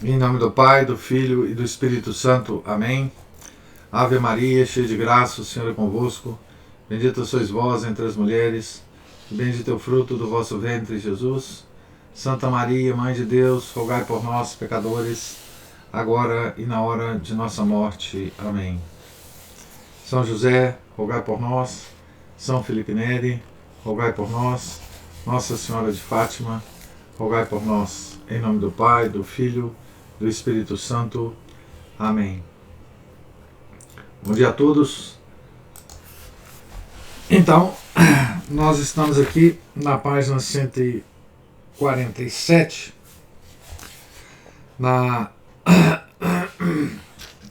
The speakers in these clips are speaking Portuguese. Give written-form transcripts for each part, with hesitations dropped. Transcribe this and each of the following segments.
Em nome do Pai, do Filho e do Espírito Santo. Amém. Ave Maria, cheia de graça, o Senhor é convosco. Bendita sois vós entre as mulheres, e bendito é o fruto do vosso ventre, Jesus. Santa Maria, Mãe de Deus, rogai por nós, pecadores, agora e na hora de nossa morte. Amém. São José, rogai por nós. São Felipe Neri, rogai por nós. Nossa Senhora de Fátima, rogai por nós. Em nome do Pai, do Filho, do Espírito Santo. Amém. Bom dia a todos. Então, nós estamos aqui na página 147, na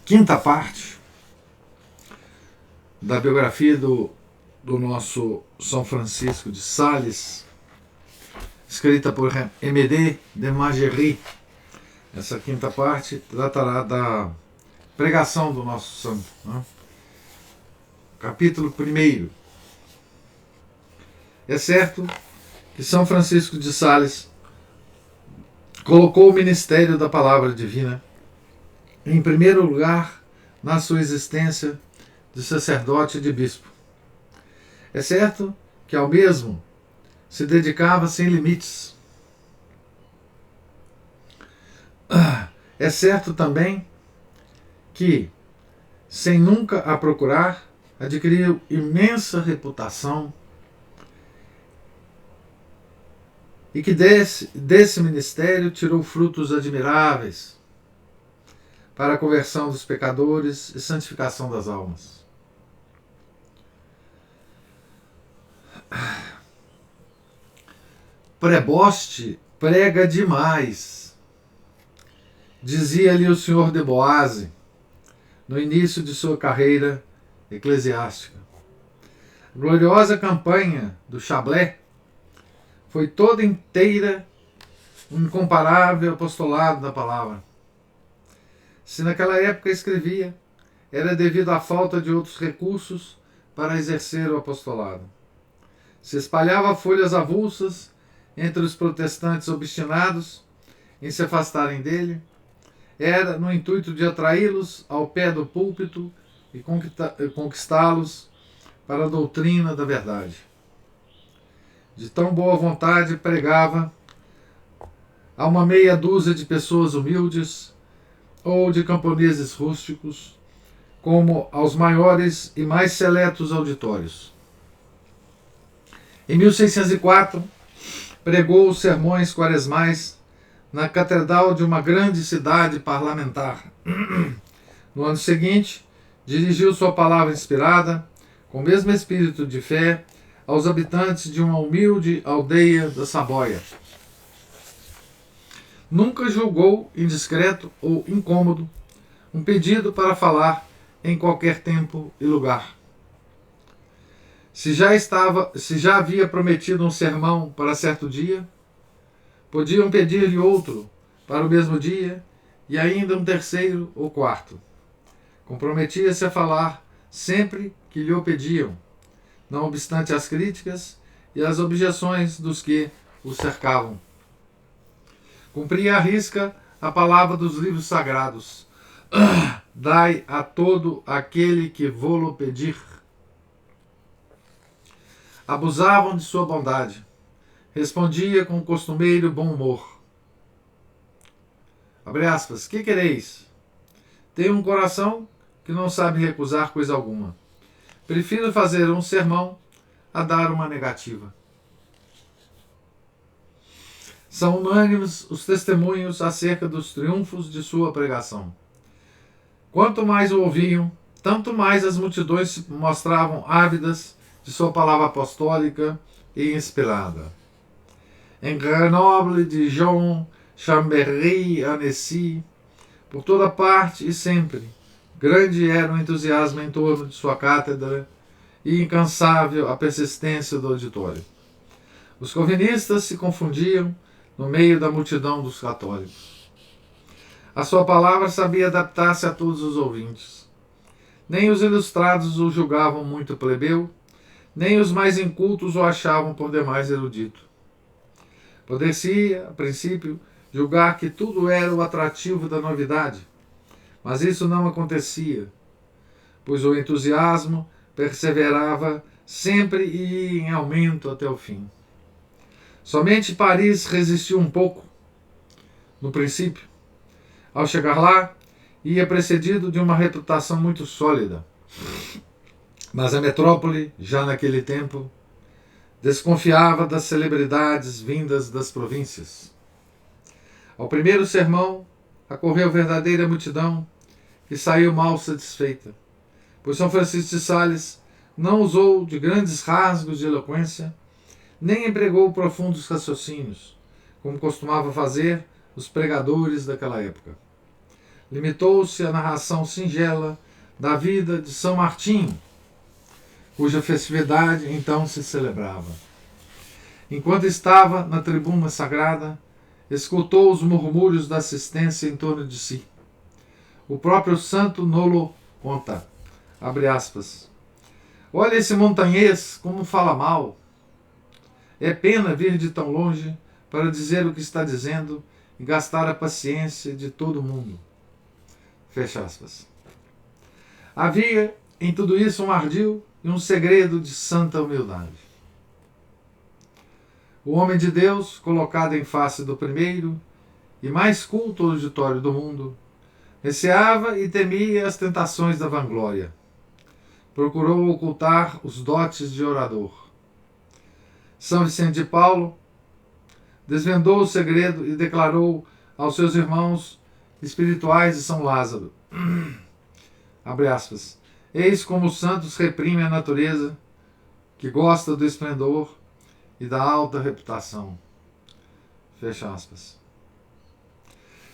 quinta parte da biografia do nosso São Francisco de Sales, escrita por Amédée de Margerie. Essa quinta parte tratará da pregação do nosso santo, né? Capítulo 1. É certo que São Francisco de Sales colocou o ministério da palavra divina em primeiro lugar na sua existência de sacerdote e de bispo. É certo que ao mesmo se dedicava sem limites. É certo também que, sem nunca a procurar, adquiriu imensa reputação e que desse ministério tirou frutos admiráveis para a conversão dos pecadores e santificação das almas. Preboste prega demais, dizia-lhe o senhor de Boise no início de sua carreira eclesiástica. A gloriosa campanha do Chablais foi toda inteira um incomparável apostolado da palavra. Se naquela época escrevia, era devido à falta de outros recursos para exercer o apostolado. Se espalhava folhas avulsas entre os protestantes obstinados em se afastarem dele, era no intuito de atraí-los ao pé do púlpito e conquistá-los para a doutrina da verdade. De tão boa vontade pregava a uma meia dúzia de pessoas humildes ou de camponeses rústicos, como aos maiores e mais seletos auditórios. Em 1604, pregou os sermões quaresmais na catedral de uma grande cidade parlamentar. No ano seguinte, dirigiu sua palavra inspirada, com o mesmo espírito de fé, aos habitantes de uma humilde aldeia da Saboia. Nunca julgou indiscreto ou incômodo um pedido para falar em qualquer tempo e lugar. Se já havia prometido um sermão para certo dia, podiam pedir-lhe outro para o mesmo dia e ainda um terceiro ou quarto. Comprometia-se a falar sempre que lhe o pediam, não obstante as críticas e as objeções dos que o cercavam. Cumpria à risca a palavra dos livros sagrados: dai a todo aquele que vô-lo pedir. Abusavam de sua bondade. Respondia com o costumeiro bom humor. Abre aspas. Que quereis? Tenho um coração que não sabe recusar coisa alguma. Prefiro fazer um sermão a dar uma negativa. São unânimes os testemunhos acerca dos triunfos de sua pregação. Quanto mais o ouviam, tanto mais as multidões se mostravam ávidas de sua palavra apostólica e inspirada. Em Grenoble, Dijon, Chambéry, Annecy, por toda parte e sempre, grande era o entusiasmo em torno de sua cátedra e incansável a persistência do auditório. Os calvinistas se confundiam no meio da multidão dos católicos. A sua palavra sabia adaptar-se a todos os ouvintes. Nem os ilustrados o julgavam muito plebeu, nem os mais incultos o achavam por demais erudito. Poder-se-ia, a princípio, julgar que tudo era o atrativo da novidade. Mas isso não acontecia, pois o entusiasmo perseverava sempre e ia em aumento até o fim. Somente Paris resistiu um pouco, no princípio. Ao chegar lá, ia precedido de uma reputação muito sólida. Mas a metrópole, já naquele tempo, desconfiava das celebridades vindas das províncias. Ao primeiro sermão, acorreu verdadeira multidão, que saiu mal satisfeita, pois São Francisco de Sales não usou de grandes rasgos de eloquência, nem empregou profundos raciocínios, como costumava fazer os pregadores daquela época. Limitou-se à narração singela da vida de São Martinho, cuja festividade então se celebrava. Enquanto estava na tribuna sagrada, escutou os murmúrios da assistência em torno de si. O próprio santo nolo conta, abre aspas, olha esse montanhês como fala mal. É pena vir de tão longe para dizer o que está dizendo e gastar a paciência de todo mundo. Fecha aspas. Havia em tudo isso um ardil e um segredo de santa humildade. O homem de Deus, colocado em face do primeiro e mais culto auditório do mundo, receava e temia as tentações da vanglória. Procurou ocultar os dotes de orador. São Vicente de Paulo desvendou o segredo e declarou aos seus irmãos espirituais de São Lázaro, abre aspas, eis como os santos reprimem a natureza que gosta do esplendor e da alta reputação. Fecha aspas.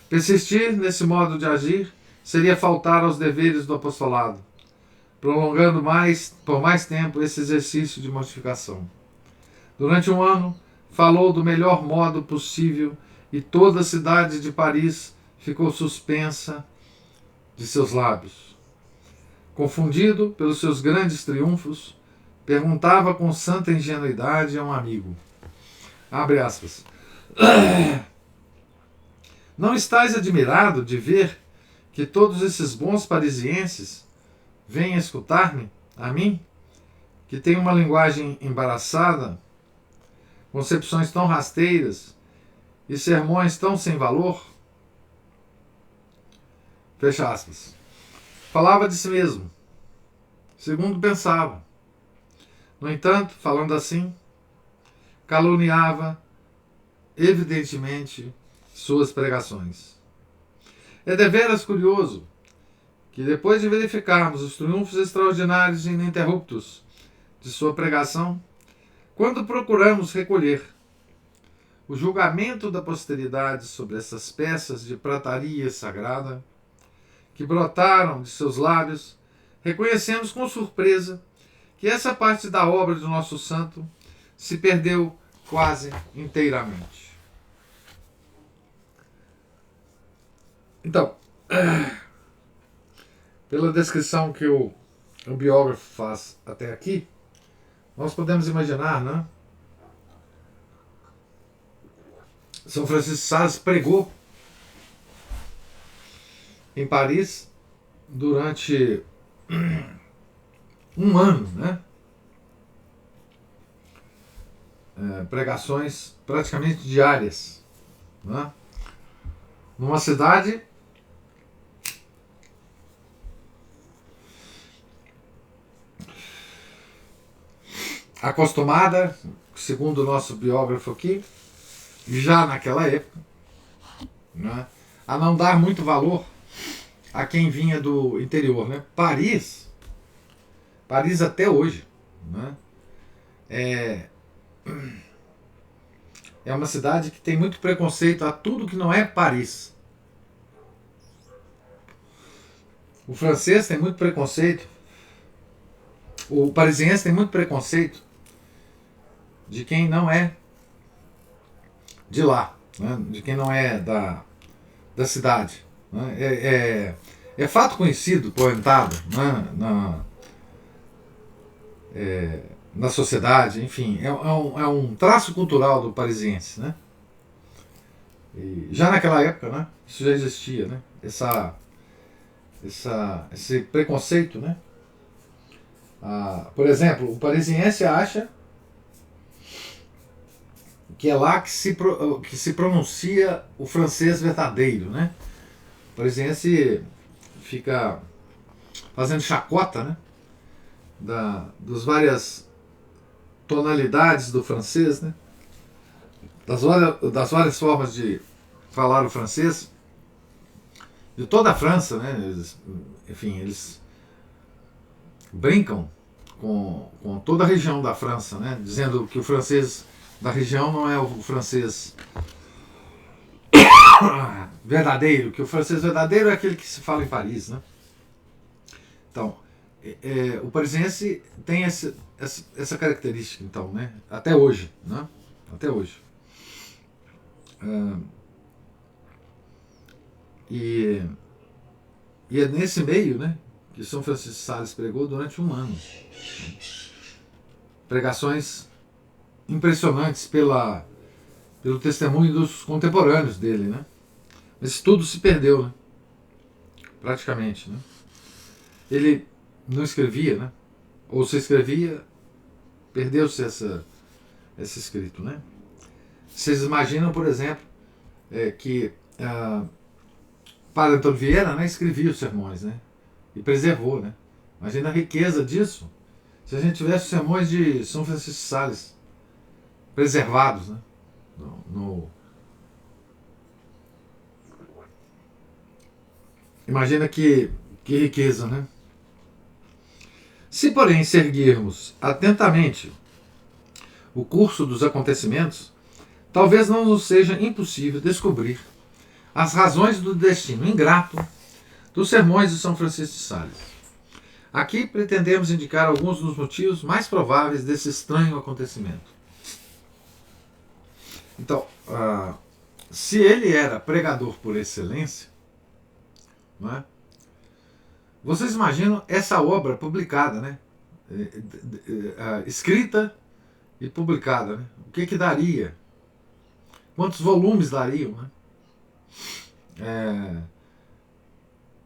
Persistir nesse modo de agir seria faltar aos deveres do apostolado, prolongando por mais tempo esse exercício de mortificação. Durante um ano, falou do melhor modo possível e toda a cidade de Paris ficou suspensa de seus lábios. Confundido pelos seus grandes triunfos, perguntava com santa ingenuidade a um amigo, abre aspas, não estás admirado de ver que todos esses bons parisienses vêm escutar-me, a mim, que tenho uma linguagem embaraçada, concepções tão rasteiras e sermões tão sem valor? Fecha aspas. Falava de si mesmo, segundo pensava. No entanto, falando assim, caluniava, evidentemente, suas pregações. É deveras curioso que, depois de verificarmos os triunfos extraordinários e ininterruptos de sua pregação, quando procuramos recolher o julgamento da posteridade sobre essas peças de prataria sagrada que brotaram de seus lábios, reconhecemos com surpresa que essa parte da obra do nosso santo se perdeu quase inteiramente. Então, pela descrição que o biógrafo faz até aqui, nós podemos imaginar, né? São Francisco de Sales pregou em Paris durante um ano, né? Pregações praticamente diárias, né? Numa cidade acostumada, segundo o nosso biógrafo aqui, já naquela época, né, a não dar muito valor a quem vinha do interior, né? Paris até hoje, né, é uma cidade que tem muito preconceito a tudo que não é Paris. O francês tem muito preconceito, o parisiense tem muito preconceito de quem não é de lá, né? De quem não é da cidade. Né? É fato conhecido, comentado, né? Na sociedade, enfim, é um traço cultural do parisiense, né? E já naquela época, né, isso já existia, né, esse preconceito, né. Por exemplo, o parisiense acha que é lá que se pronuncia o francês verdadeiro, né. O parisiense fica fazendo chacota, né, das várias tonalidades do francês, né, das várias formas de falar o francês, de toda a França, né, enfim, eles brincam com toda a região da França, né, dizendo que o francês da região não é o francês verdadeiro, que o francês verdadeiro é aquele que se fala em Paris, né. Então, o parisiense tem essa característica, então, né, até hoje, né, até hoje. E é nesse meio, né, que São Francisco de Sales pregou durante um ano. Pregações impressionantes pelo testemunho dos contemporâneos dele, né. Mas tudo se perdeu, né, praticamente, né. Ele não escrevia, né, ou se escrevia, perdeu-se esse escrito, né. Vocês imaginam, por exemplo, que Padre Antônio Vieira, né, escrevia os sermões, né, e preservou, né. Imagina a riqueza disso se a gente tivesse os sermões de São Francisco de Sales preservados, né, Imagina que riqueza, né. Se, porém, seguirmos atentamente o curso dos acontecimentos, talvez não nos seja impossível descobrir as razões do destino ingrato dos sermões de São Francisco de Sales. Aqui pretendemos indicar alguns dos motivos mais prováveis desse estranho acontecimento. Então, se ele era pregador por excelência, não é? Vocês imaginam essa obra publicada, né? Escrita e publicada, né? O que daria? Quantos volumes dariam, né?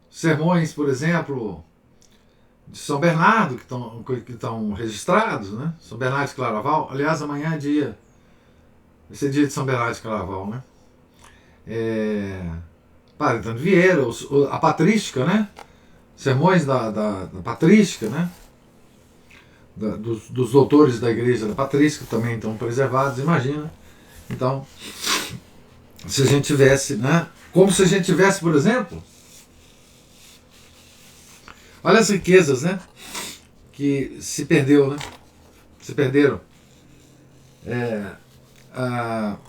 Sermões, por exemplo, de São Bernardo, que estão registrados, né? São Bernardo de Claraval. Aliás, amanhã é dia. Vai ser dia de São Bernardo de Claraval, né? Padre Antônio Vieira, a patrística, né? Sermões da patrística, né? Dos doutores da igreja da patrística também estão preservados, imagina. Então, se a gente tivesse, né? Como se a gente tivesse, por exemplo, olha as riquezas, né? Que se perdeu, né? Se perderam.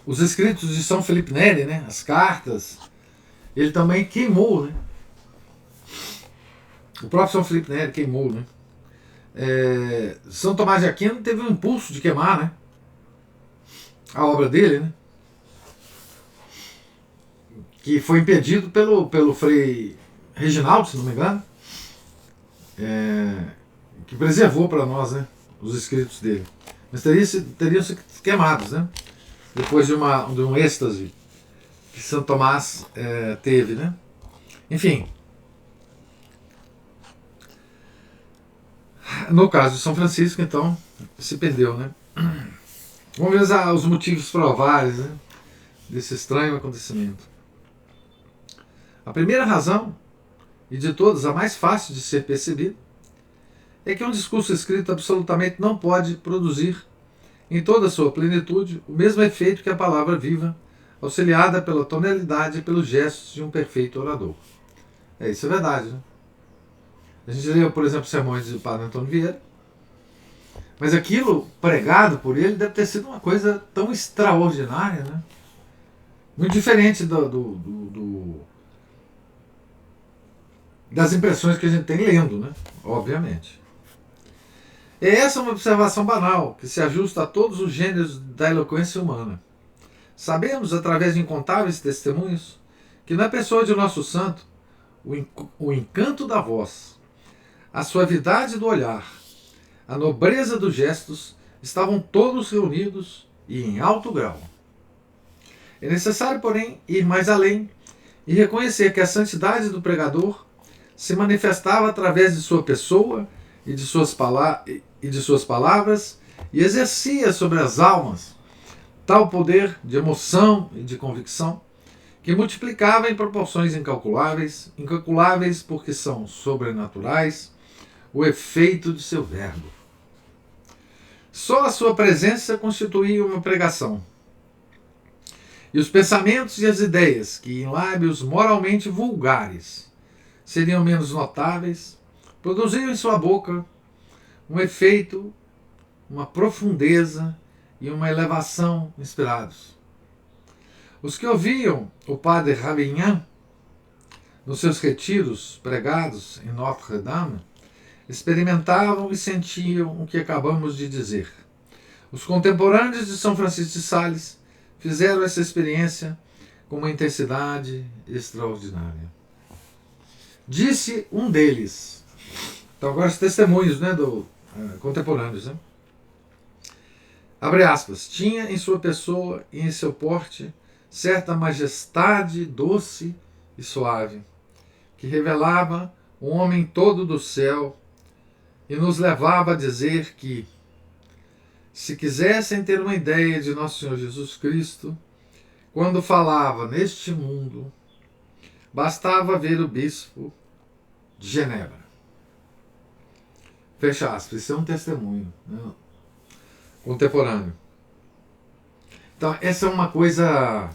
Os escritos de São Felipe Neri, né? As cartas, ele também queimou, né? O próprio São Felipe Neri queimou, né? São Tomás de Aquino teve um impulso de queimar, né? A obra dele, né? Que foi impedido pelo Frei Reginaldo, se não me engano, que preservou para nós, né, os escritos dele. Mas teriam sido queimados, né? Depois de um êxtase que São Tomás teve, né? Enfim. No caso de São Francisco, então, se perdeu, né? Vamos ver os motivos prováveis, né, desse estranho acontecimento. A primeira razão, e de todas a mais fácil de ser percebida, é que um discurso escrito absolutamente não pode produzir, em toda a sua plenitude, o mesmo efeito que a palavra viva, auxiliada pela tonalidade e pelos gestos de um perfeito orador. Isso é verdade, né? A gente leu, por exemplo, sermões do Padre Antônio Vieira, mas aquilo pregado por ele deve ter sido uma coisa tão extraordinária, né? Muito diferente das impressões que a gente tem lendo, né? Obviamente. E essa é uma observação banal, que se ajusta a todos os gêneros da eloquência humana. Sabemos, através de incontáveis testemunhos, que na pessoa de nosso santo, o encanto da voz, a suavidade do olhar, a nobreza dos gestos estavam todos reunidos e em alto grau. É necessário, porém, ir mais além e reconhecer que a santidade do pregador se manifestava através de sua pessoa e de suas palavras e exercia sobre as almas tal poder de emoção e de convicção que multiplicava em proporções incalculáveis porque são sobrenaturais, o efeito de seu verbo. Só a sua presença constituía uma pregação. E os pensamentos e as ideias, que em lábios moralmente vulgares seriam menos notáveis, produziam em sua boca um efeito, uma profundeza e uma elevação inspirados. Os que ouviam o padre Rabignan nos seus retiros pregados em Notre-Dame experimentavam e sentiam o que acabamos de dizer. Os contemporâneos de São Francisco de Sales fizeram essa experiência com uma intensidade extraordinária. Disse um deles, então agora os testemunhos, né, contemporâneos, né? Abre aspas, tinha em sua pessoa e em seu porte certa majestade doce e suave, que revelava o homem todo do céu e nos levava a dizer que, se quisessem ter uma ideia de Nosso Senhor Jesus Cristo, quando falava neste mundo, bastava ver o bispo de Genebra. Fecha aspas, isso é um testemunho, né, contemporâneo. Então, essa é uma coisa.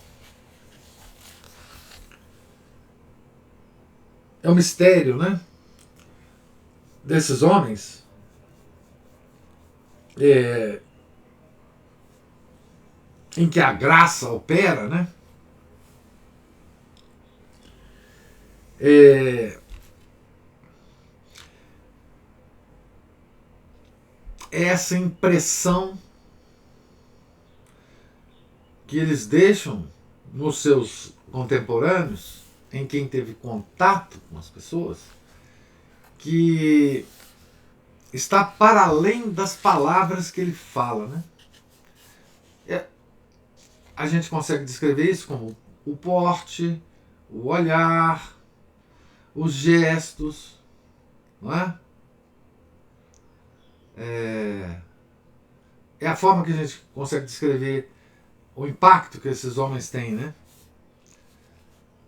É um mistério, né? Desses homens. Em que a graça opera, né? Essa impressão que eles deixam nos seus contemporâneos, em quem teve contato com as pessoas, que está para além das palavras que ele fala, né? A gente consegue descrever isso como o porte, o olhar, os gestos, não é? É a forma que a gente consegue descrever o impacto que esses homens têm, né?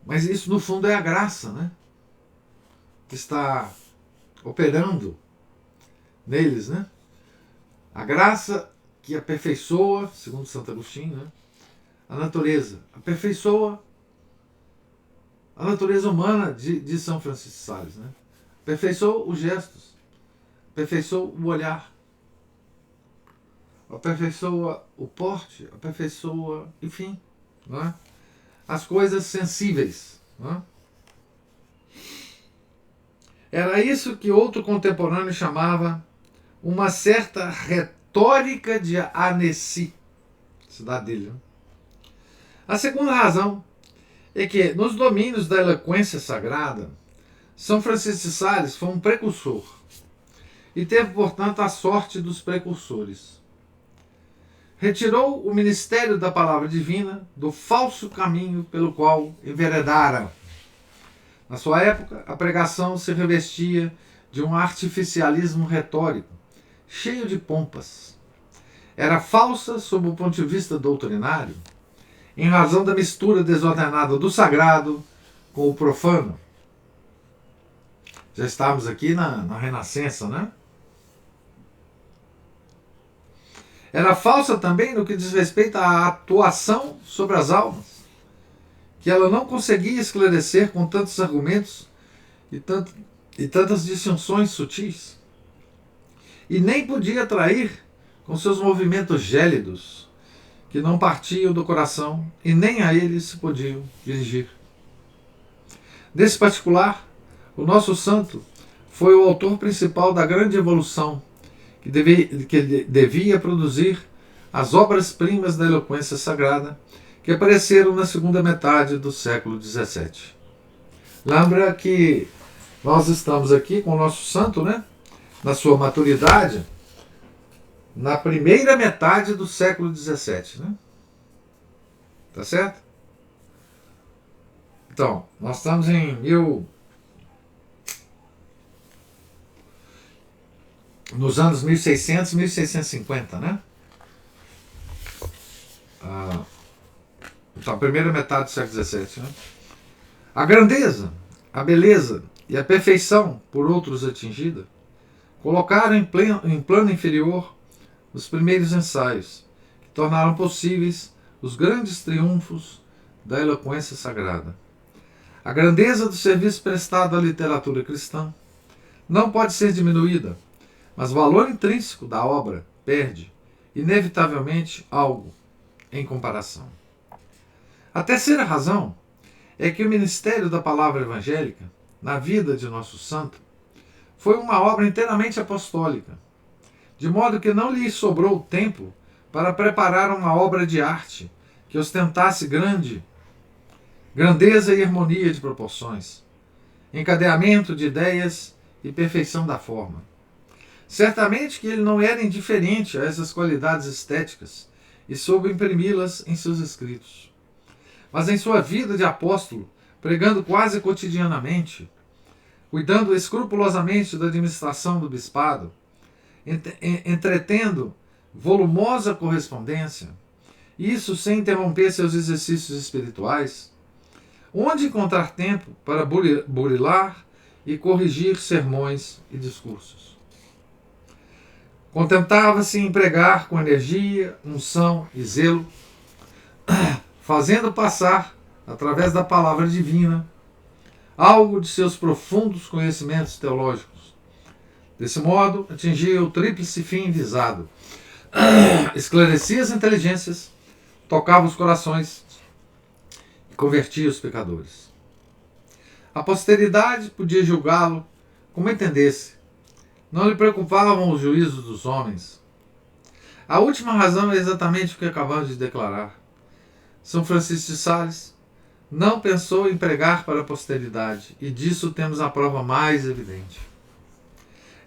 Mas isso, no fundo, é a graça, né? Que está operando neles, né? A graça que aperfeiçoa, segundo Santo Agostinho, né? A natureza. Aperfeiçoa a natureza humana de São Francisco de Sales, né? Aperfeiçoa os gestos. Aperfeiçoa o olhar. Aperfeiçoa o porte. Aperfeiçoa, enfim, não é? As coisas sensíveis. Não é? Era isso que outro contemporâneo chamava uma certa retórica de Annecy, cidade dele. Né? A segunda razão é que, nos domínios da eloquência sagrada, São Francisco de Sales foi um precursor e teve, portanto, a sorte dos precursores. Retirou o ministério da palavra divina do falso caminho pelo qual enveredara. Na sua época, a pregação se revestia de um artificialismo retórico, cheio de pompas. Era falsa sob o ponto de vista doutrinário, em razão da mistura desordenada do sagrado com o profano. Já estávamos aqui na Renascença, né? Era falsa também no que diz respeito à atuação sobre as almas, que ela não conseguia esclarecer com tantos argumentos e tantas distinções sutis. E nem podia atrair com seus movimentos gélidos, que não partiam do coração e nem a eles se podiam dirigir. Nesse particular, o nosso santo foi o autor principal da grande evolução que devia produzir as obras-primas da eloquência sagrada que apareceram na segunda metade do século XVII. Lembra que nós estamos aqui com o nosso santo, né, na sua maturidade, na primeira metade do século XVII. Né? Tá certo? Então, nós estamos nos anos 1600, 1650, né? Então, a primeira metade do século XVII, né? A grandeza, a beleza e a perfeição por outros atingida colocaram em plano inferior os primeiros ensaios, que tornaram possíveis os grandes triunfos da eloquência sagrada. A grandeza do serviço prestado à literatura cristã não pode ser diminuída, mas o valor intrínseco da obra perde, inevitavelmente, algo em comparação. A terceira razão é que o ministério da palavra evangélica, na vida de nosso santo, foi uma obra inteiramente apostólica, de modo que não lhe sobrou tempo para preparar uma obra de arte que ostentasse grandeza e harmonia de proporções, encadeamento de ideias e perfeição da forma. Certamente que ele não era indiferente a essas qualidades estéticas e soube imprimi-las em seus escritos. Mas em sua vida de apóstolo, pregando quase cotidianamente, cuidando escrupulosamente da administração do bispado, entretendo volumosa correspondência, isso sem interromper seus exercícios espirituais, onde encontrar tempo para burilar e corrigir sermões e discursos? Contentava-se em pregar com energia, unção e zelo, fazendo passar, através da palavra divina, algo de seus profundos conhecimentos teológicos. Desse modo, atingia o tríplice fim visado. Esclarecia as inteligências, tocava os corações e convertia os pecadores. A posteridade podia julgá-lo como entendesse. Não lhe preocupavam os juízos dos homens. A última razão é exatamente o que acabamos de declarar. São Francisco de Sales não pensou em pregar para a posteridade, e disso temos a prova mais evidente.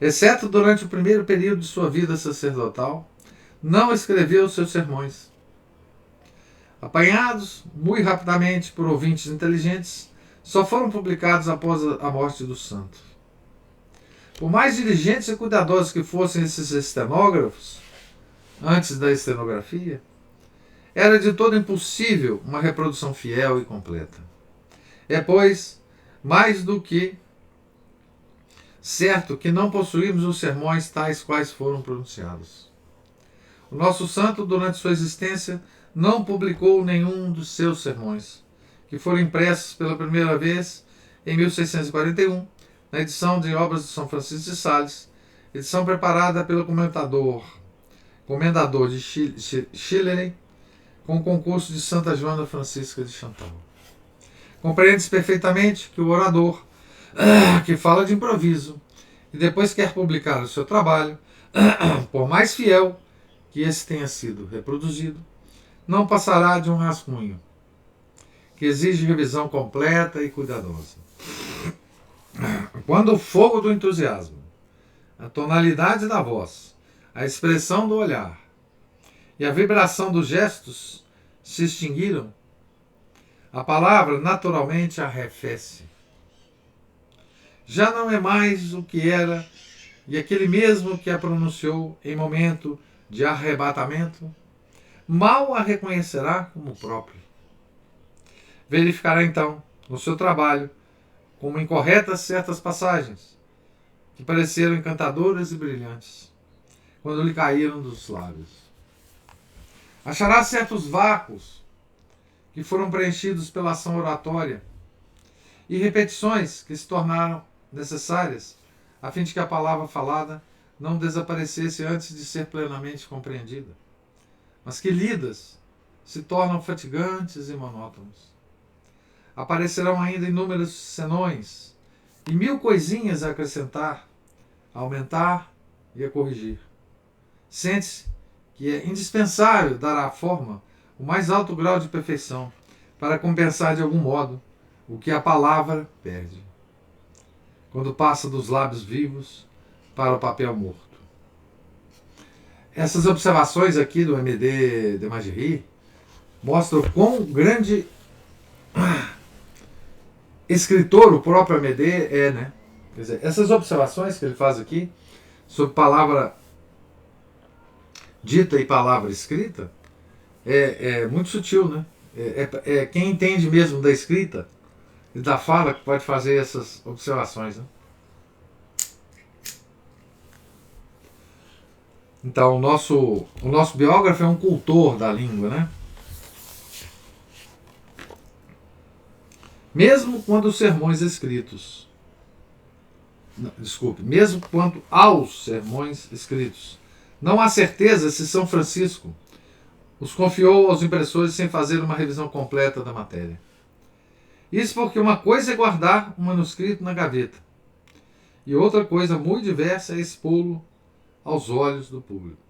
Exceto durante o primeiro período de sua vida sacerdotal, não escreveu seus sermões. Apanhados muito rapidamente por ouvintes inteligentes, só foram publicados após a morte do santo. Por mais diligentes e cuidadosos que fossem esses estenógrafos, antes da estenografia, era de todo impossível uma reprodução fiel e completa. É, pois, mais do que certo que não possuímos os sermões tais quais foram pronunciados. O nosso santo, durante sua existência, não publicou nenhum dos seus sermões, que foram impressos pela primeira vez em 1641, na edição de Obras de São Francisco de Sales, edição preparada pelo comendador de Chile, com o concurso de Santa Joana Francisca de Chantal. Compreendes perfeitamente que o orador, que fala de improviso, e depois quer publicar o seu trabalho, por mais fiel que esse tenha sido reproduzido, não passará de um rascunho, que exige revisão completa e cuidadosa. Quando o fogo do entusiasmo, a tonalidade da voz, a expressão do olhar e a vibração dos gestos se extinguiram, a palavra naturalmente arrefece. Já não é mais o que era, e aquele mesmo que a pronunciou em momento de arrebatamento, mal a reconhecerá como próprio. Verificará então, no seu trabalho, como incorretas certas passagens, que pareceram encantadoras e brilhantes, quando lhe caíram dos lábios. Achará certos vácuos que foram preenchidos pela ação oratória e repetições que se tornaram necessárias a fim de que a palavra falada não desaparecesse antes de ser plenamente compreendida, mas que lidas se tornam fatigantes e monótonos. Aparecerão ainda inúmeros senões e mil coisinhas a acrescentar, a aumentar e a corrigir. Sente-se que é indispensável dar à forma o mais alto grau de perfeição para compensar de algum modo o que a palavra perde, quando passa dos lábios vivos para o papel morto. Essas observações aqui do M.D. de Magerie mostram quão grande escritor, o próprio AMD é, né? Quer dizer, essas observações que ele faz aqui sobre palavra dita e palavra escrita é muito sutil, né? Quem entende mesmo da escrita e da fala que pode fazer essas observações, né? Então, o nosso biógrafo é um cultor da língua, né? Mesmo quando os sermões escritos, não, desculpe, mesmo quanto aos sermões escritos, não há certeza se São Francisco os confiou aos impressores sem fazer uma revisão completa da matéria. Isso porque uma coisa é guardar um manuscrito na gaveta e outra coisa muito diversa é expô-lo aos olhos do público.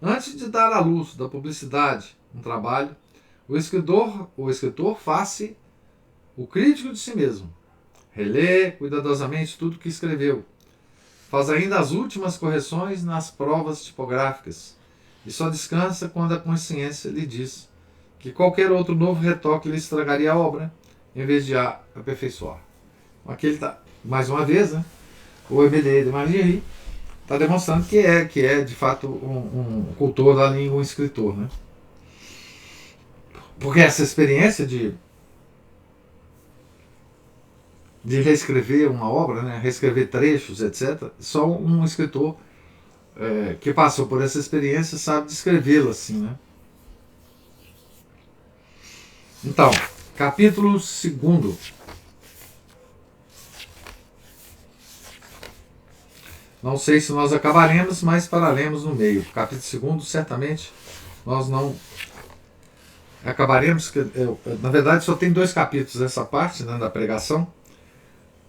Antes de dar à luz da publicidade um trabalho, o escritor faz-se o crítico de si mesmo. Relê cuidadosamente tudo o que escreveu. Faz ainda as últimas correções nas provas tipográficas e só descansa quando a consciência lhe diz que qualquer outro novo retoque lhe estragaria a obra, em vez de a aperfeiçoar. Aqui ele está, mais uma vez, né? O Emelie de Margerie está demonstrando que é de fato um cultor da língua, um escritor, né? Porque essa experiência de reescrever uma obra, né? Reescrever trechos, etc., só um escritor que passou por essa experiência sabe descrevê-la assim, né? Então, capítulo 2. Não sei se nós acabaremos, mas pararemos no meio. Capítulo 2, certamente, nós não acabaremos. Na verdade, só tem 2 capítulos nessa parte, né, da pregação.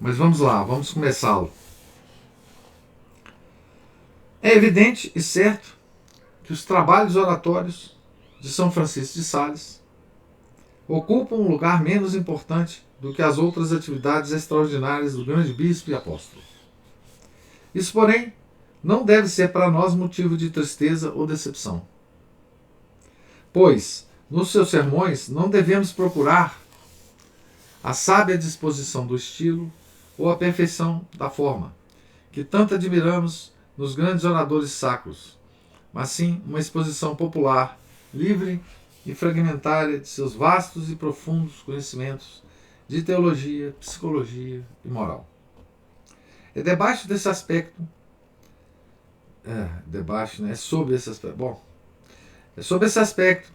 Mas vamos lá, vamos começá-lo. É evidente e certo que os trabalhos oratórios de São Francisco de Sales ocupam um lugar menos importante do que as outras atividades extraordinárias do grande bispo e apóstolo. Isso, porém, não deve ser para nós motivo de tristeza ou decepção. Pois, nos seus sermões, não devemos procurar a sábia disposição do estilo ou a perfeição da forma, que tanto admiramos nos grandes oradores sacros, mas sim uma exposição popular, livre e fragmentária de seus vastos e profundos conhecimentos de teologia, psicologia e moral. É debaixo desse aspecto, é sobre esse aspecto, é sobre esse aspecto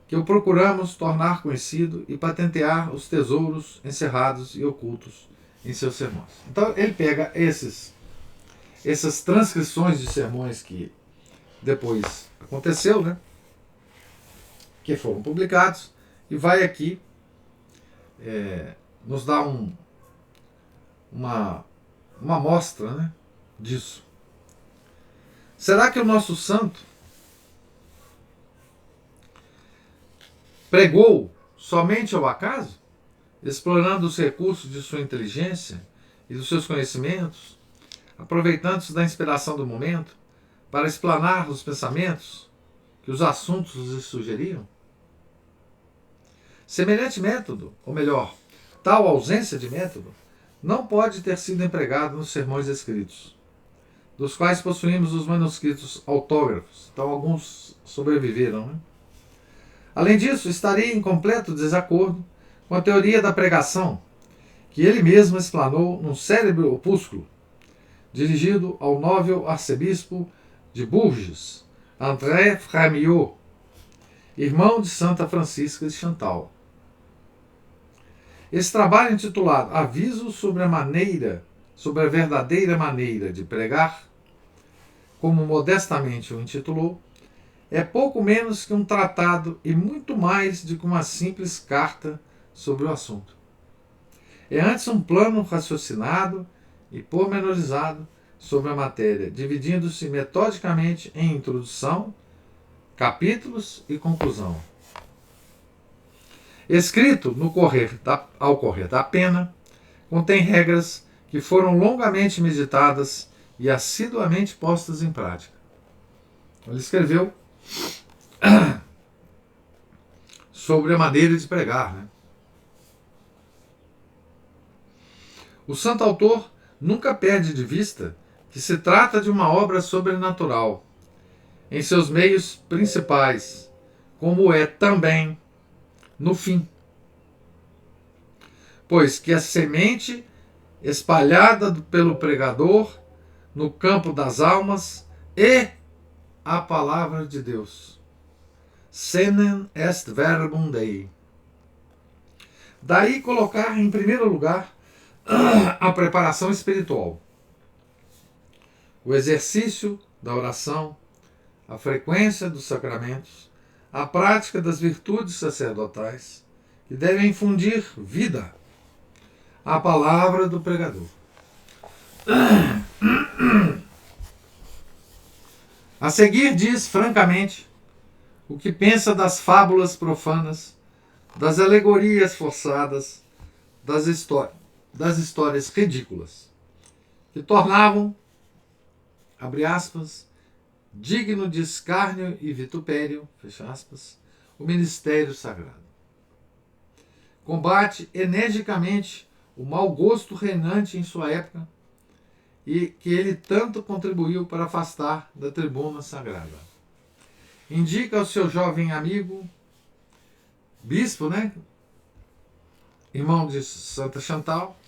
que o procuramos tornar conhecido e patentear os tesouros encerrados e ocultos em seus sermões. Então ele pega essas transcrições de sermões que depois aconteceu, né, que foram publicados, e vai aqui nos dar uma amostra, né, disso. Será que o nosso santo pregou somente ao acaso, explorando os recursos de sua inteligência e dos seus conhecimentos, aproveitando-se da inspiração do momento para explanar os pensamentos que os assuntos lhe sugeriam? Semelhante método, ou melhor, tal ausência de método, não pode ter sido empregado nos sermões escritos, dos quais possuímos os manuscritos autógrafos. Então alguns sobreviveram, né? Além disso, estaria em completo desacordo com a teoria da pregação, que ele mesmo explanou num célebre opúsculo, dirigido ao novel arcebispo de Bourges, André Frémyot, irmão de Santa Francisca de Chantal. Esse trabalho, intitulado Aviso sobre a verdadeira maneira de pregar, como modestamente o intitulou, é pouco menos que um tratado e muito mais do que uma simples carta sobre o assunto. É antes um plano raciocinado e pormenorizado sobre a matéria, dividindo-se metodicamente em introdução, capítulos e conclusão. Escrito ao correr da pena, contém regras que foram longamente meditadas e assiduamente postas em prática. Ele escreveu sobre a maneira de pregar, né? O santo autor nunca perde de vista que se trata de uma obra sobrenatural, em seus meios principais, como é também no fim. Pois que a semente espalhada pelo pregador no campo das almas é a palavra de Deus. Senem est verbum Dei. Daí colocar em primeiro lugar a preparação espiritual, o exercício da oração, a frequência dos sacramentos, a prática das virtudes sacerdotais, que devem infundir vida à palavra do pregador. A seguir diz francamente o que pensa das fábulas profanas, das alegorias forçadas, das histórias ridículas, que tornavam, abre aspas, digno de escárnio e vitupério, fecha aspas, o ministério sagrado. Combate energicamente o mau gosto reinante em sua época e que ele tanto contribuiu para afastar da tribuna sagrada. Indica ao seu jovem amigo, bispo, irmão de Santa Chantal,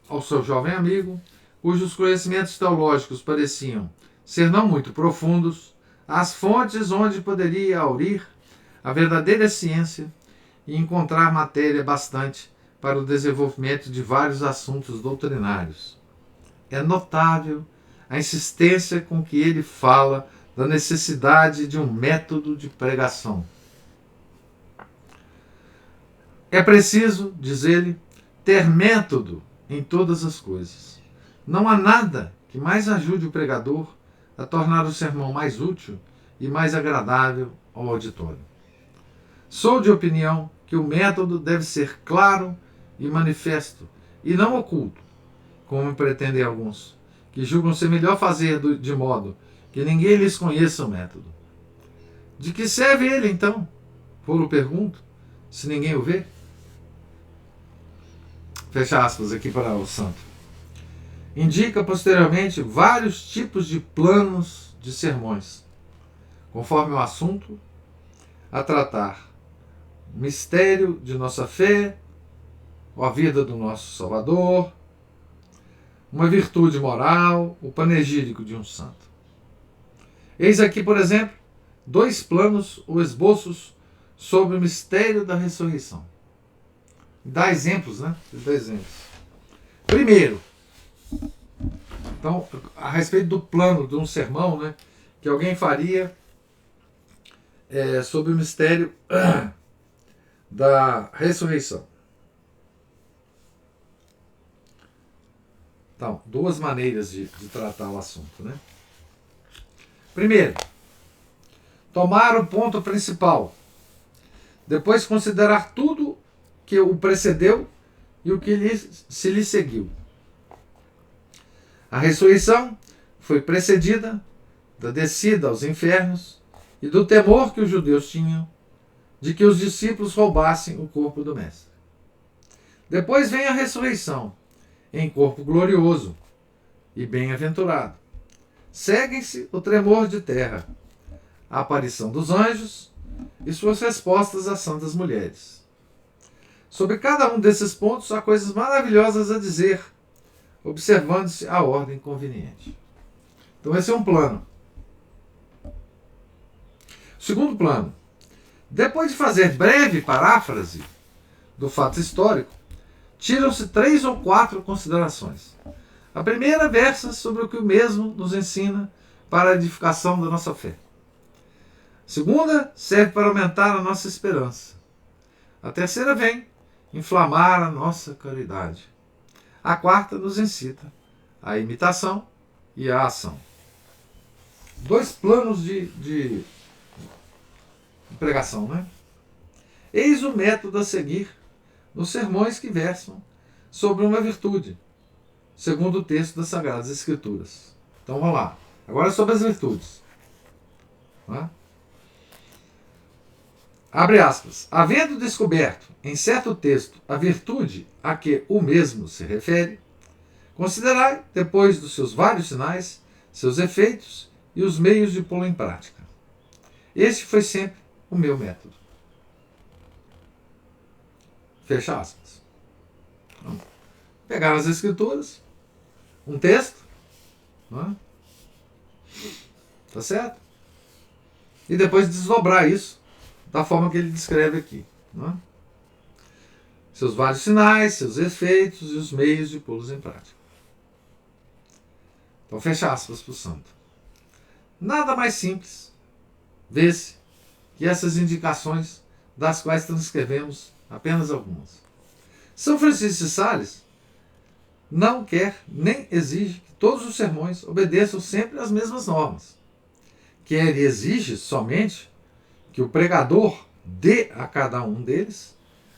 ao seu jovem amigo, cujos conhecimentos teológicos pareciam ser não muito profundos, as fontes onde poderia aurir a verdadeira ciência e encontrar matéria bastante para o desenvolvimento de vários assuntos doutrinários. É notável a insistência com que ele fala da necessidade de um método de pregação. É preciso, diz ele, ter método em todas as coisas. Não há nada que mais ajude o pregador a tornar o sermão mais útil e mais agradável ao auditório. Sou de opinião que o método deve ser claro e manifesto, e não oculto, como pretendem alguns, que julgam ser melhor fazer de modo que ninguém lhes conheça o método. De que serve ele, então? Vou-lo pergunto, se ninguém o vê? Fecha aspas aqui para o santo. Indica posteriormente vários tipos de planos de sermões, conforme o assunto a tratar: o mistério de nossa fé, a vida do nosso Salvador, uma virtude moral, o panegírico de um santo. Eis aqui, por exemplo, 2 planos ou esboços sobre o mistério da ressurreição. Dá exemplos, Dá exemplos. Primeiro, então, a respeito do plano de um sermão, que alguém faria sobre o mistério da ressurreição. Então, 2 maneiras de tratar o assunto, Primeiro, tomar o ponto principal. Depois, considerar tudo que o precedeu e o que se lhe seguiu. A ressurreição foi precedida da descida aos infernos e do temor que os judeus tinham de que os discípulos roubassem o corpo do Mestre. Depois vem a ressurreição, em corpo glorioso e bem-aventurado. Seguem-se o tremor de terra, a aparição dos anjos e suas respostas às santas mulheres. Sobre cada um desses pontos há coisas maravilhosas a dizer, observando-se a ordem conveniente. Então esse é um plano. Segundo plano, depois de fazer breve paráfrase do fato histórico, tiram-se 3 ou 4 considerações. A primeira versa sobre o que o mesmo nos ensina para a edificação da nossa fé. A segunda serve para aumentar a nossa esperança. A terceira vem inflamar a nossa caridade. A quarta nos incita à imitação e à ação. 2 planos de pregação, Eis o método a seguir nos sermões que versam sobre uma virtude, segundo o texto das Sagradas Escrituras. Então vamos lá. Agora sobre as virtudes. abre aspas, havendo descoberto em certo texto a virtude a que o mesmo se refere, considerai, depois dos seus vários sinais, seus efeitos e os meios de pô-lo em prática. Este foi sempre o meu método. Fecha aspas. Então, pegar as escrituras, um texto, não é? Tá certo? E depois desdobrar isso da forma que ele descreve aqui. Não é? Seus vários sinais, seus efeitos e os meios de pô-los em prática. Então, fecha aspas para o santo. Nada mais simples, vê-se, que essas indicações, das quais transcrevemos apenas algumas. São Francisco de Sales não quer nem exige que todos os sermões obedeçam sempre às mesmas normas. Quer e exige somente que o pregador dê a cada um deles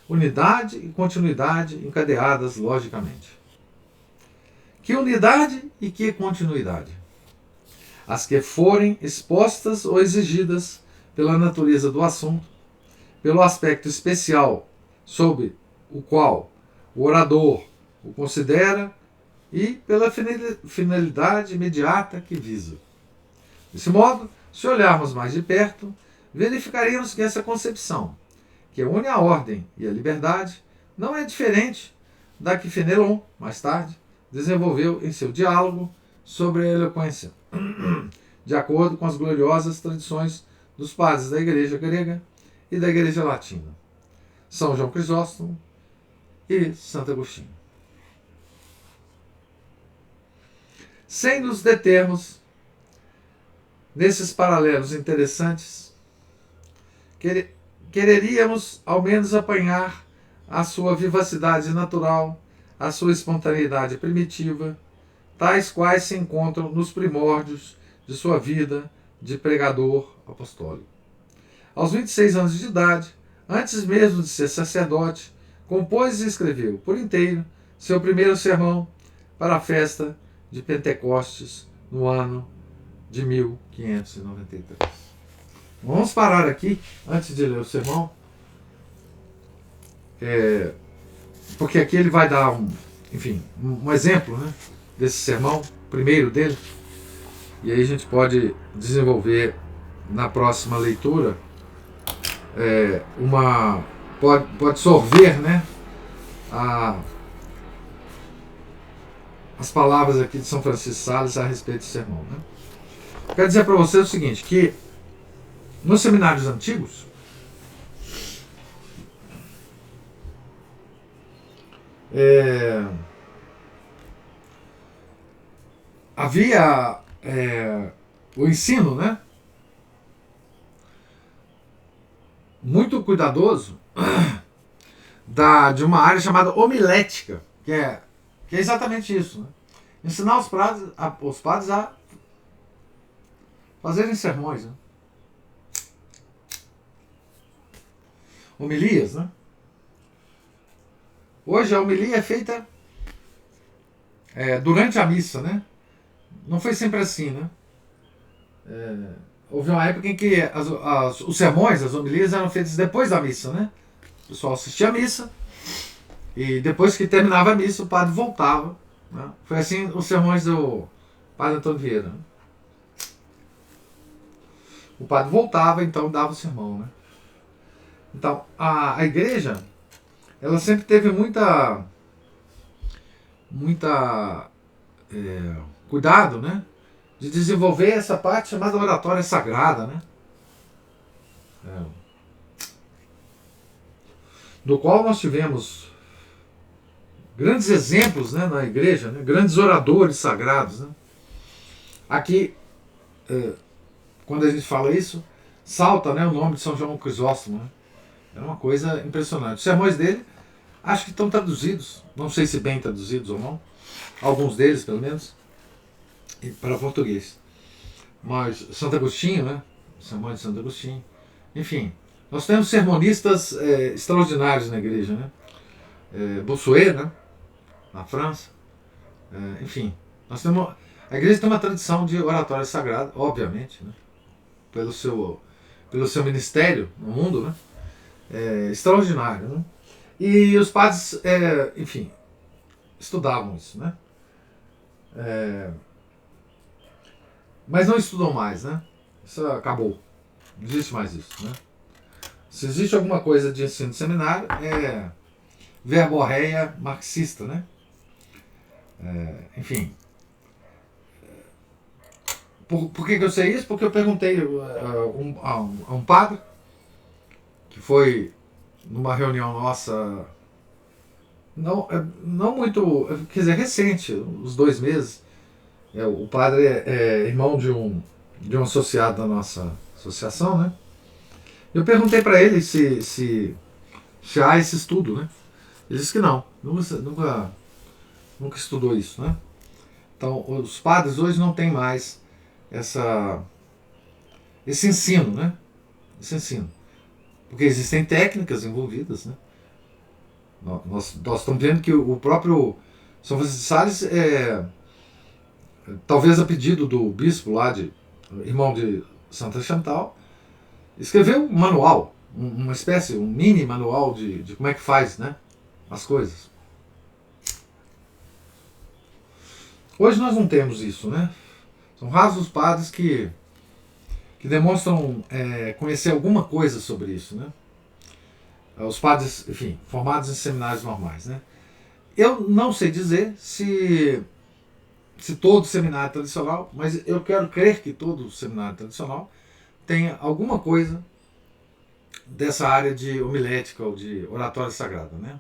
unidade e continuidade encadeadas logicamente. Que unidade e que continuidade? As que forem expostas ou exigidas pela natureza do assunto, pelo aspecto especial sob o qual o orador o considera e pela finalidade imediata que visa. Desse modo, se olharmos mais de perto, verificaremos que essa concepção, que une a ordem e a liberdade, não é diferente da que Fenelon, mais tarde, desenvolveu em seu diálogo sobre a eloquência, de acordo com as gloriosas tradições dos padres da Igreja grega e da Igreja latina, São João Crisóstomo e Santo Agostinho. Sem nos determos nesses paralelos interessantes, quereríamos ao menos apanhar a sua vivacidade natural, a sua espontaneidade primitiva, tais quais se encontram nos primórdios de sua vida de pregador apostólico. Aos 26 anos de idade, antes mesmo de ser sacerdote, compôs e escreveu por inteiro seu primeiro sermão para a festa de Pentecostes no ano de 1593. Vamos parar aqui antes de ler o sermão, porque aqui ele vai dar um exemplo, né, desse sermão, primeiro dele, e aí a gente pode desenvolver na próxima leitura pode sorver, né, as palavras aqui de São Francisco de Sales a respeito do sermão. Né? Quero dizer para vocês o seguinte, que nos seminários antigos, havia o ensino, né, muito cuidadoso de uma área chamada homilética, que é exatamente isso. Né? Ensinar os padres a fazerem sermões. Né? Homilias, né? Hoje a homilia é feita durante a missa, né? Não foi sempre assim, né? Houve uma época em que os sermões, as homilias eram feitas depois da missa, né? O pessoal assistia a missa e depois que terminava a missa o padre voltava. Né? Foi assim os sermões do padre Antônio Vieira. Né? O padre voltava, então dava o sermão, né? Então, a igreja, ela sempre teve muita cuidado, né, de desenvolver essa parte chamada oratória sagrada, né, do qual nós tivemos grandes exemplos, né, na igreja, né, grandes oradores sagrados. Né. Aqui, quando a gente fala isso, salta, né, o nome de São João Crisóstomo. Né. Era uma coisa impressionante. Os sermões dele, acho que estão traduzidos, não sei se bem traduzidos ou não, alguns deles pelo menos, para português. Mas Santo Agostinho, né? Sermões de Santo Agostinho. Enfim, nós temos sermonistas extraordinários na igreja, né? Bossuet, né? Na França. Enfim, a igreja tem uma tradição de oratória sagrada, obviamente, né? Pelo seu ministério no mundo, né? extraordinário, né? E os padres, enfim, estudavam isso, né? Mas não estudam mais, né? Isso acabou. Não existe mais isso, né? Se existe alguma coisa de ensino de seminário, é verborreia marxista, né? Enfim. Por que eu sei isso? Porque eu perguntei a um padre, que foi numa reunião nossa, não muito, quer dizer, recente, uns 2 meses. O padre é irmão de um associado da nossa associação, né? Eu perguntei para ele se há esse estudo, né? Ele disse que não, nunca estudou isso, né? Então, os padres hoje não têm mais esse ensino, né? Esse ensino. Porque existem técnicas envolvidas, né? Nós estamos vendo que o próprio São Francisco de Sales, talvez a pedido do bispo lá, irmão de Santa Chantal, escreveu um manual, uma espécie, um mini manual de como é que faz, né, as coisas. Hoje nós não temos isso, né? São raros os padres que demonstram conhecer alguma coisa sobre isso, né? Os padres, enfim, formados em seminários normais, né? Eu não sei dizer se todo seminário tradicional, mas eu quero crer que todo seminário tradicional tenha alguma coisa dessa área de homilética ou de oratória sagrada, né?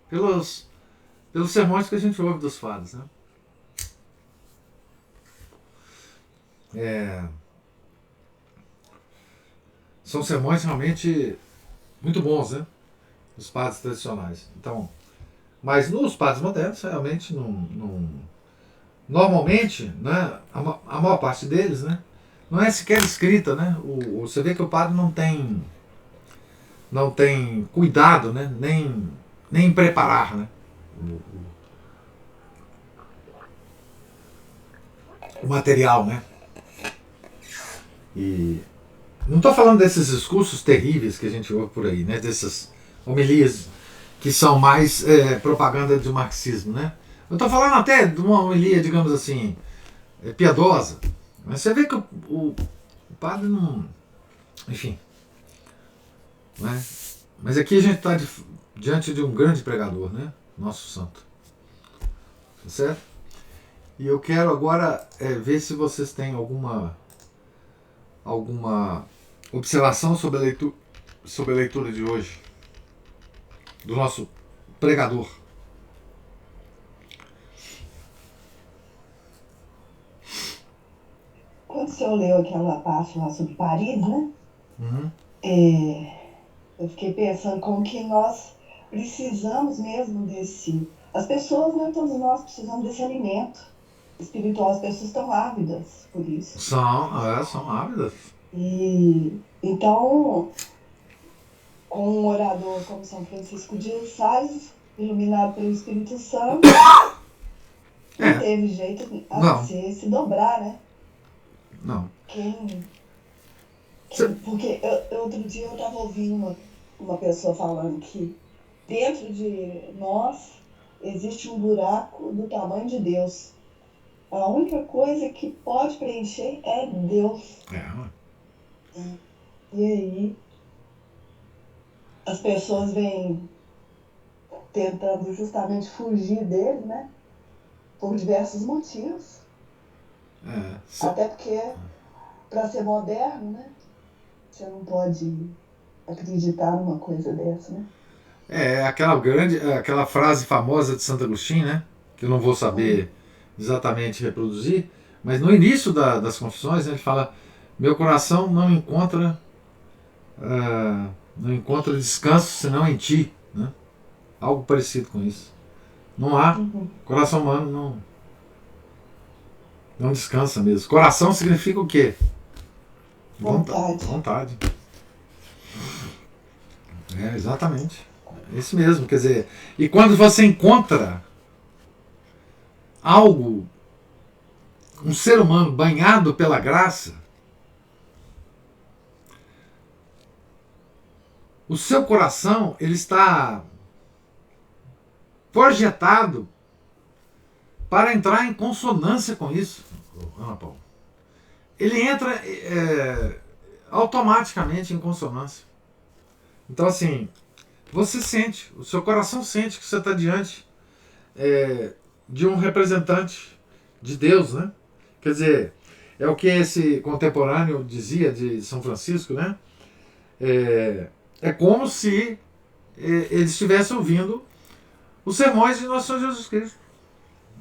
Pelos sermões que a gente ouve dos padres, né? São sermões realmente muito bons, né? Os padres tradicionais. Então, mas nos padres modernos, realmente, normalmente, né, a maior parte deles, né, não é sequer escrita, né? Você vê que o padre não tem cuidado, né, nem em preparar, né, o material, né? E não estou falando desses discursos terríveis que a gente ouve por aí, né? Dessas homilias que são mais propaganda do marxismo, né? Eu estou falando até de uma homilia, digamos assim, piedosa. Mas você vê que o padre não... Enfim. Né? Mas aqui a gente está diante de um grande pregador, né? Nosso santo. Tá certo? E eu quero agora ver se vocês têm alguma observação sobre a leitura de hoje do nosso pregador. Quando o senhor leu aquela parte lá sobre Paris, né? Uhum. Eu fiquei pensando como que nós precisamos mesmo as pessoas, né? Todos nós precisamos desse alimento espiritual. As pessoas estão ávidas por isso. São ávidas. E então, com um orador como São Francisco de Sales, iluminado pelo Espírito Santo, não teve jeito a se dobrar, né? Não. Porque outro dia eu estava ouvindo uma pessoa falando que dentro de nós existe um buraco do tamanho de Deus. A única coisa que pode preencher é Deus. E aí as pessoas vêm tentando justamente fugir dele, né? Por diversos motivos. Até porque, para ser moderno, né? Você não pode acreditar numa coisa dessa, né? Aquela frase famosa de Santo Agostinho, né? Que eu não vou saber exatamente reproduzir, mas no início das confissões ele fala: meu coração não encontra descanso senão em ti, né? Algo parecido com isso. Não há. Coração humano não descansa mesmo. Coração significa o quê? Vontade. Exatamente. É isso mesmo. Quer dizer, e quando você encontra algo, um ser humano banhado pela graça, o seu coração ele está projetado para entrar em consonância com isso, Ana Paula. Ele entra automaticamente em consonância. Então, assim, você sente, o seu coração sente que você está diante de um representante de Deus, né? Quer dizer, é o que esse contemporâneo dizia de São Francisco, né? É como se ele estivesse ouvindo os sermões de nosso Senhor Jesus Cristo.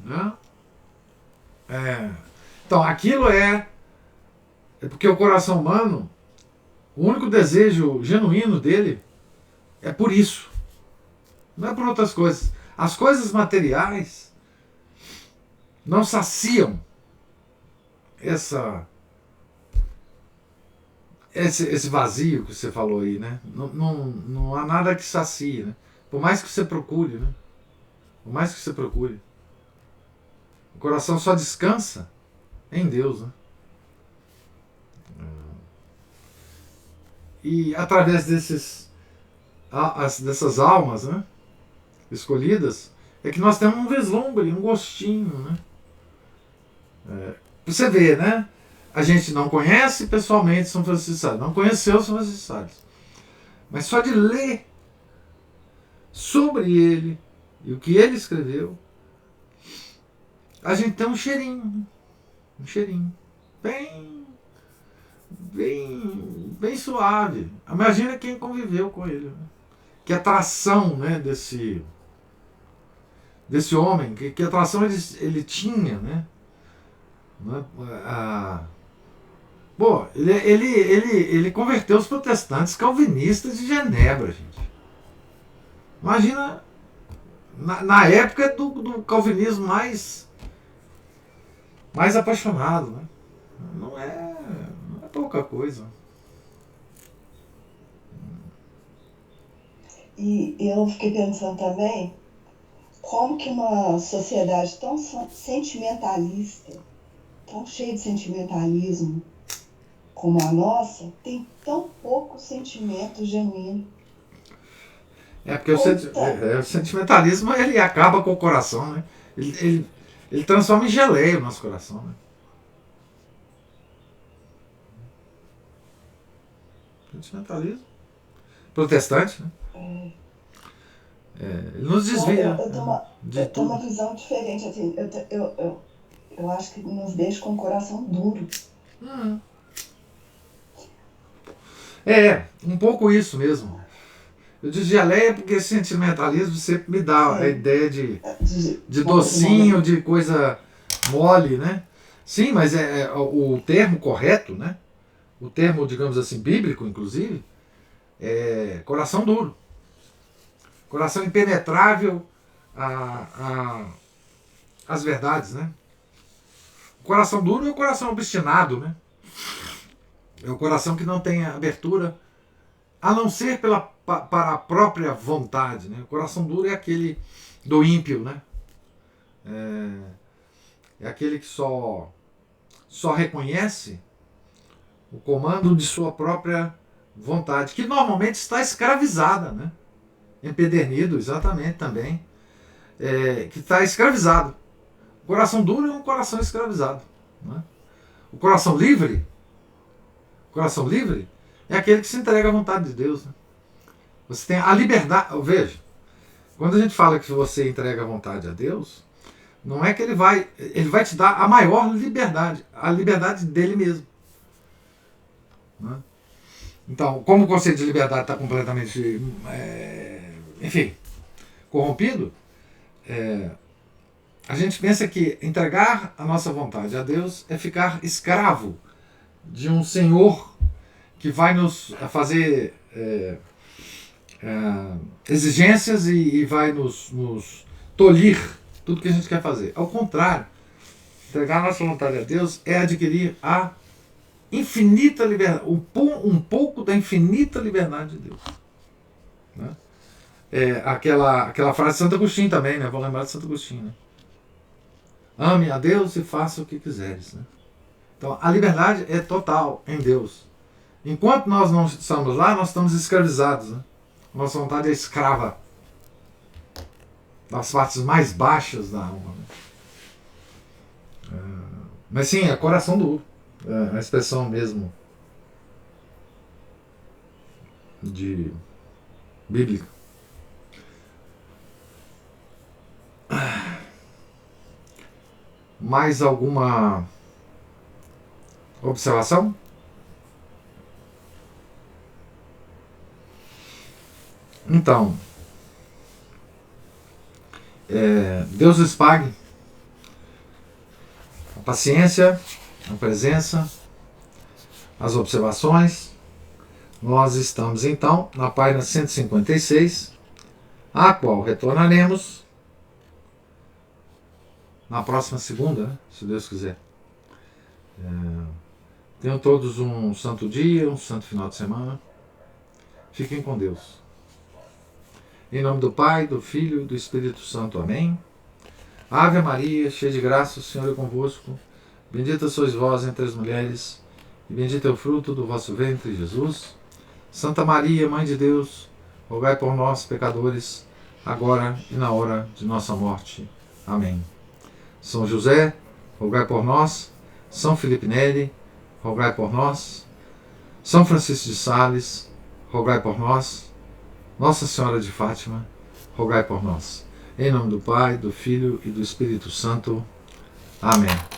Né? Então, aquilo é porque o coração humano, o único desejo genuíno dele é por isso. Não é por outras coisas. As coisas materiais não saciam esse vazio que você falou aí, né? Não há nada que sacie, né? Por mais que você procure, né? Por mais que você procure. O coração só descansa em Deus, né? E através dessas almas, né, escolhidas, é que nós temos um vislumbre, um gostinho, né? Você vê, né? A gente não conhece pessoalmente São Francisco de Sales, não conheceu São Francisco de Sales, mas só de ler sobre ele e o que ele escreveu, a gente tem um cheirinho bem suave. Imagina quem conviveu com ele, né? Que atração, né, desse homem, que atração ele tinha, né? Bom, ele converteu os protestantes calvinistas de Genebra, gente. Imagina na época do calvinismo mais apaixonado, né? Não é pouca coisa. E eu fiquei pensando também como que uma sociedade tão sentimentalista, tão cheia de sentimentalismo como a nossa, tem tão pouco sentimento genuíno. Porque o sentimentalismo ele acaba com o coração, né? Ele transforma em geleia o nosso coração, né? Sentimentalismo. Protestante, né? Ele nos desvia. Eu tenho uma visão diferente, assim. Eu acho que nos deixa com o coração duro. Um pouco isso mesmo. Eu digo geleia porque sentimentalismo sempre me dá a ideia de docinho, de coisa mole, né? Sim, mas o termo correto, né? O termo, digamos assim, bíblico, inclusive, é coração duro. Coração impenetrável às verdades, né? O coração duro é o coração obstinado, né? É o coração que não tem abertura, a não ser para a própria vontade, né? O coração duro é aquele do ímpio, né? É aquele que só reconhece o comando de sua própria vontade, que normalmente está escravizada, né? Empedernido, exatamente, também, que está escravizado. O coração duro é um coração escravizado, né? O coração livre é aquele que se entrega à vontade de Deus, né? Você tem a liberdade. Veja, quando a gente fala que você entrega a vontade a Deus, não é que ele vai te dar a maior liberdade, a liberdade dele mesmo, né? Então, como o conceito de liberdade está completamente corrompido, a gente pensa que entregar a nossa vontade a Deus é ficar escravo de um Senhor que vai nos fazer exigências e vai nos tolir tudo que a gente quer fazer. Ao contrário, entregar a nossa vontade a Deus é adquirir a infinita liberdade, um pouco da infinita liberdade de Deus, né? Aquela frase de Santo Agostinho também, né? Vou lembrar de Santo Agostinho, né? Ame a Deus e faça o que quiseres, né? Então a liberdade é total em Deus. Enquanto nós não estamos lá, nós estamos escravizados, né? Nossa vontade é escrava das partes mais baixas da alma. Né? Mas sim, é coração duro. É a expressão mesmo de bíblica. Mais alguma observação? Então, Deus lhes pague a paciência, a presença, as observações. Nós estamos então na página 156, a qual retornaremos na próxima segunda, né? Se Deus quiser. Tenham todos um santo dia, um santo final de semana. Fiquem com Deus. Em nome do Pai, do Filho e do Espírito Santo. Amém. Ave Maria, cheia de graça, o Senhor é convosco. Bendita sois vós entre as mulheres, e bendito é o fruto do vosso ventre, Jesus. Santa Maria, Mãe de Deus, rogai por nós, pecadores, agora e na hora de nossa morte. Amém. São José, rogai por nós. São Felipe Neri, rogai por nós. São Francisco de Sales, rogai por nós. Nossa Senhora de Fátima, rogai por nós. Em nome do Pai, do Filho e do Espírito Santo. Amém.